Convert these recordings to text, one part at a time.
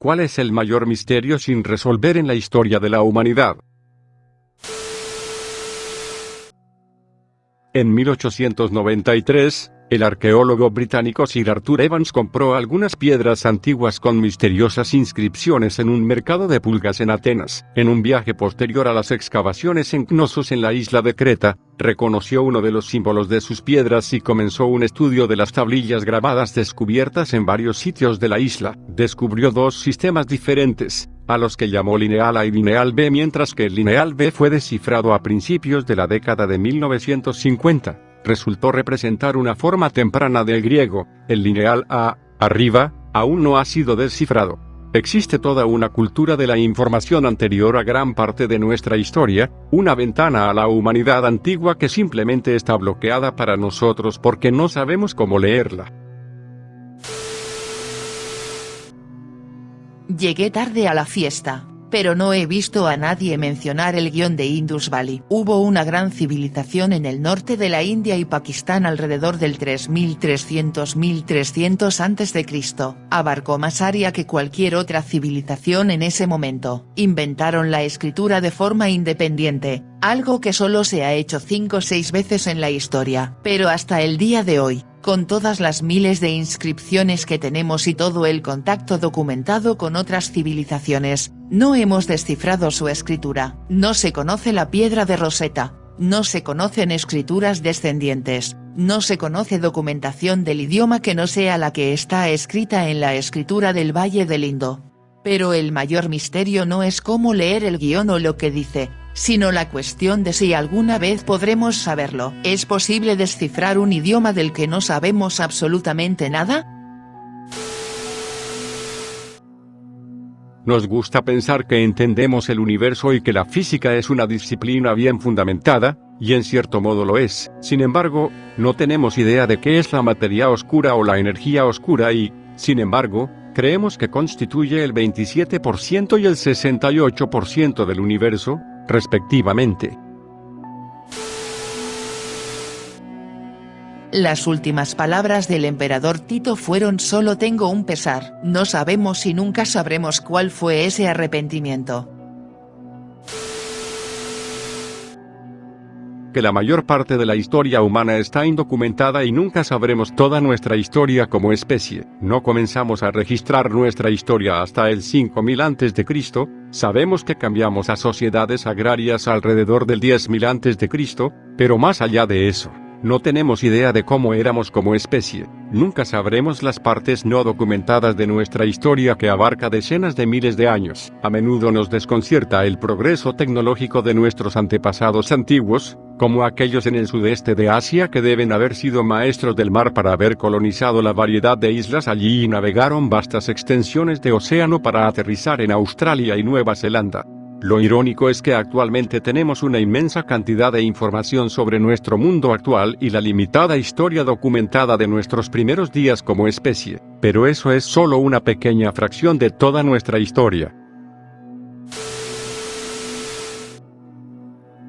¿Cuál es el mayor misterio sin resolver en la historia de la humanidad? En 1893, el arqueólogo británico Sir Arthur Evans compró algunas piedras antiguas con misteriosas inscripciones en un mercado de pulgas en Atenas. En un viaje posterior a las excavaciones en Cnosos en la isla de Creta, reconoció uno de los símbolos de sus piedras y comenzó un estudio de las tablillas grabadas descubiertas en varios sitios de la isla. Descubrió dos sistemas diferentes, a los que llamó lineal A y lineal B, mientras que el lineal B fue descifrado a principios de la década de 1950. Resultó representar una forma temprana del griego. El lineal A, arriba, aún no ha sido descifrado. Existe toda una cultura de la información anterior a gran parte de nuestra historia, una ventana a la humanidad antigua que simplemente está bloqueada para nosotros porque no sabemos cómo leerla. Llegué tarde a la fiesta, pero no he visto a nadie mencionar el guión de Indus Valley. Hubo una gran civilización en el norte de la India y Pakistán alrededor del 3300-1300 a.C. Abarcó más área que cualquier otra civilización en ese momento. Inventaron la escritura de forma independiente, algo que solo se ha hecho 5 o 6 veces en la historia. Pero hasta el día de hoy, con todas las miles de inscripciones que tenemos y todo el contacto documentado con otras civilizaciones, no hemos descifrado su escritura. No se conoce la piedra de Rosetta, no se conocen escrituras descendientes, no se conoce documentación del idioma que no sea la que está escrita en la escritura del Valle del Indo. Pero el mayor misterio no es cómo leer el guión o lo que dice, sino la cuestión de si alguna vez podremos saberlo. ¿Es posible descifrar un idioma del que no sabemos absolutamente nada? Nos gusta pensar que entendemos el universo y que la física es una disciplina bien fundamentada, y en cierto modo lo es. Sin embargo, no tenemos idea de qué es la materia oscura o la energía oscura y, sin embargo, creemos que constituye el 27% y el 68% del universo, respectivamente. Las últimas palabras del emperador Tito fueron: solo tengo un pesar. No sabemos y nunca sabremos cuál fue ese arrepentimiento. Que la mayor parte de la historia humana está indocumentada y nunca sabremos toda nuestra historia como especie. No comenzamos a registrar nuestra historia hasta el 5000 a.C., sabemos que cambiamos a sociedades agrarias alrededor del 10.000 a.C., pero más allá de eso, no tenemos idea de cómo éramos como especie. Nunca sabremos las partes no documentadas de nuestra historia que abarca decenas de miles de años. A menudo nos desconcierta el progreso tecnológico de nuestros antepasados antiguos, como aquellos en el sudeste de Asia que deben haber sido maestros del mar para haber colonizado la variedad de islas allí y navegaron vastas extensiones de océano para aterrizar en Australia y Nueva Zelanda. Lo irónico es que actualmente tenemos una inmensa cantidad de información sobre nuestro mundo actual y la limitada historia documentada de nuestros primeros días como especie, pero eso es solo una pequeña fracción de toda nuestra historia.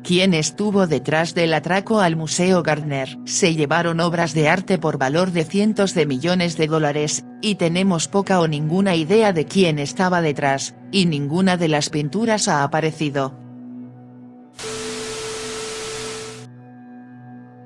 ¿Quién estuvo detrás del atraco al Museo Gardner? Se llevaron obras de arte por valor de cientos de millones de dólares, y tenemos poca o ninguna idea de quién estaba detrás, y ninguna de las pinturas ha aparecido.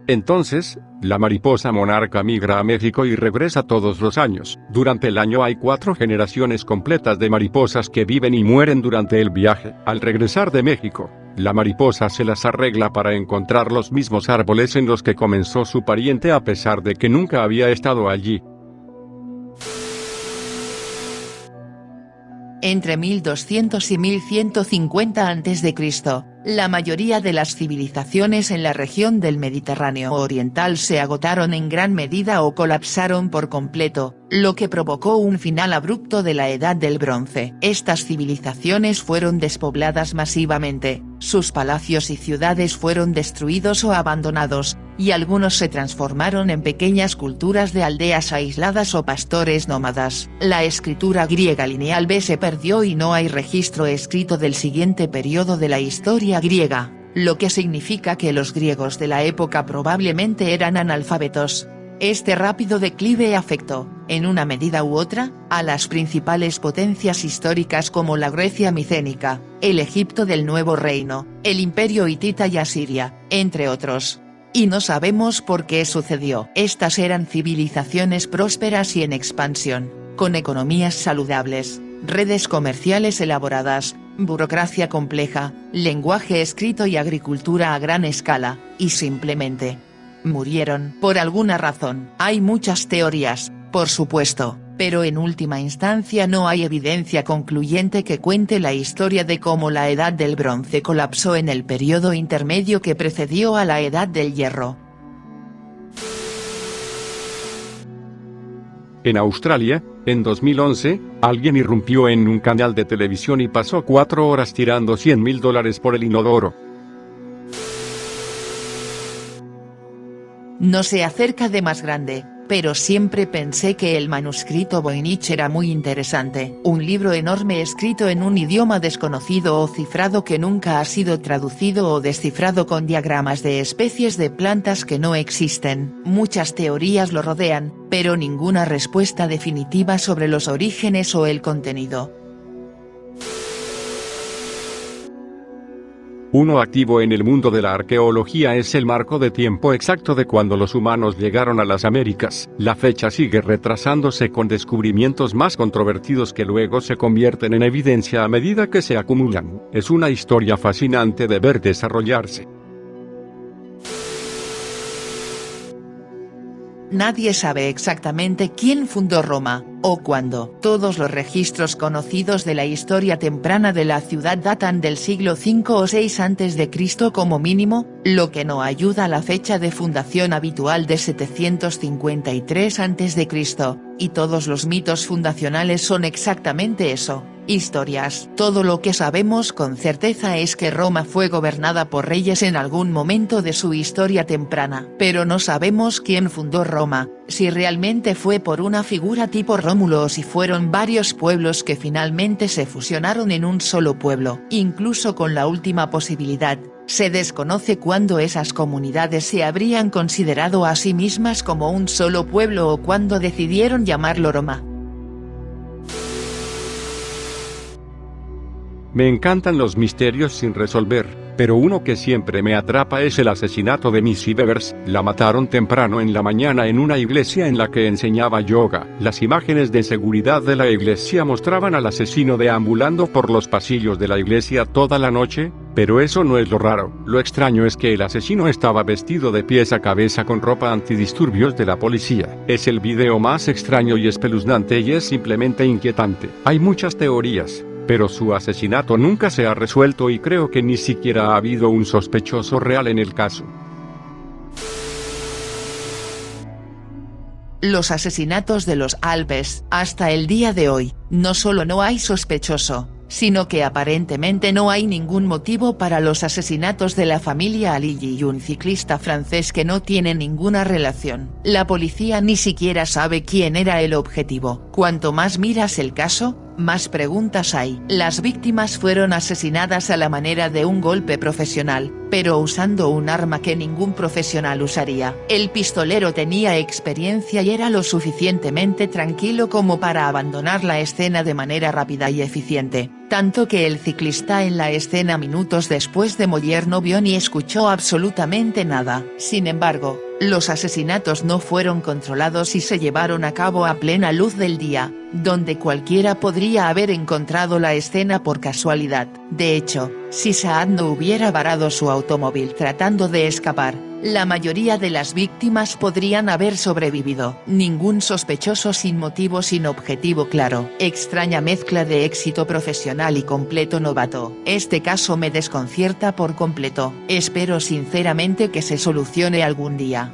Entonces, la mariposa monarca migra a México y regresa todos los años. Durante el año hay 4 generaciones completas de mariposas que viven y mueren durante el viaje. Al regresar de México, la mariposa se las arregla para encontrar los mismos árboles en los que comenzó su pariente a pesar de que nunca había estado allí. Entre 1200 y 1150 a.C., la mayoría de las civilizaciones en la región del Mediterráneo oriental se agotaron en gran medida o colapsaron por completo, lo que provocó un final abrupto de la Edad del Bronce. Estas civilizaciones fueron despobladas masivamente, sus palacios y ciudades fueron destruidos o abandonados, y algunos se transformaron en pequeñas culturas de aldeas aisladas o pastores nómadas. La escritura griega lineal B se perdió y no hay registro escrito del siguiente periodo de la historia griega, lo que significa que los griegos de la época probablemente eran analfabetos. Este rápido declive afectó, en una medida u otra, a las principales potencias históricas como la Grecia micénica, el Egipto del Nuevo Reino, el Imperio hitita y Asiria, entre otros. Y no sabemos por qué sucedió. Estas eran civilizaciones prósperas y en expansión, con economías saludables, redes comerciales elaboradas, burocracia compleja, lenguaje escrito y agricultura a gran escala, y simplemente murieron por alguna razón. Hay muchas teorías, por supuesto, pero en última instancia no hay evidencia concluyente que cuente la historia de cómo la Edad del Bronce colapsó en el periodo intermedio que precedió a la Edad del Hierro. En Australia, en 2011, alguien irrumpió en un canal de televisión y pasó 4 horas tirando $100.000 por el inodoro. No sé acerca de más grande, pero siempre pensé que el manuscrito Voynich era muy interesante, un libro enorme escrito en un idioma desconocido o cifrado que nunca ha sido traducido o descifrado, con diagramas de especies de plantas que no existen. Muchas teorías lo rodean, pero ninguna respuesta definitiva sobre los orígenes o el contenido. Uno activo en el mundo de la arqueología es el marco de tiempo exacto de cuando los humanos llegaron a las Américas. La fecha sigue retrasándose con descubrimientos más controvertidos que luego se convierten en evidencia a medida que se acumulan. Es una historia fascinante de ver desarrollarse. Nadie sabe exactamente quién fundó Roma, o cuándo. Todos los registros conocidos de la historia temprana de la ciudad datan del siglo V o VI a.C. como mínimo, lo que no ayuda a la fecha de fundación habitual de 753 a.C., y todos los mitos fundacionales son exactamente eso, historias. Todo lo que sabemos con certeza es que Roma fue gobernada por reyes en algún momento de su historia temprana, pero no sabemos quién fundó Roma, si realmente fue por una figura tipo Rómulo o si fueron varios pueblos que finalmente se fusionaron en un solo pueblo. Incluso con la última posibilidad, se desconoce cuándo esas comunidades se habrían considerado a sí mismas como un solo pueblo o cuándo decidieron llamarlo Roma. Me encantan los misterios sin resolver, pero uno que siempre me atrapa es el asesinato de Missy Bevers. La mataron temprano en la mañana en una iglesia en la que enseñaba yoga. Las imágenes de seguridad de la iglesia mostraban al asesino deambulando por los pasillos de la iglesia toda la noche, pero eso no es lo raro. Lo extraño es que el asesino estaba vestido de pies a cabeza con ropa antidisturbios de la policía. Es el video más extraño y espeluznante y es simplemente inquietante. Hay muchas teorías, pero su asesinato nunca se ha resuelto y creo que ni siquiera ha habido un sospechoso real en el caso. Los asesinatos de los Alpes, hasta el día de hoy, no solo no hay sospechoso, sino que aparentemente no hay ningún motivo para los asesinatos de la familia Aligi y un ciclista francés que no tiene ninguna relación. La policía ni siquiera sabe quién era el objetivo. Cuanto más miras el caso, más preguntas hay. Las víctimas fueron asesinadas a la manera de un golpe profesional, pero usando un arma que ningún profesional usaría. El pistolero tenía experiencia y era lo suficientemente tranquilo como para abandonar la escena de manera rápida y eficiente, tanto que el ciclista en la escena minutos después de morir no vio ni escuchó absolutamente nada. Sin embargo, los asesinatos no fueron controlados y se llevaron a cabo a plena luz del día, donde cualquiera podría haber encontrado la escena por casualidad. De hecho, si Saad no hubiera varado su automóvil tratando de escapar, la mayoría de las víctimas podrían haber sobrevivido. Ningún sospechoso sin motivo, sin objetivo claro. Extraña mezcla de éxito profesional y completo novato. Este caso me desconcierta por completo. Espero sinceramente que se solucione algún día.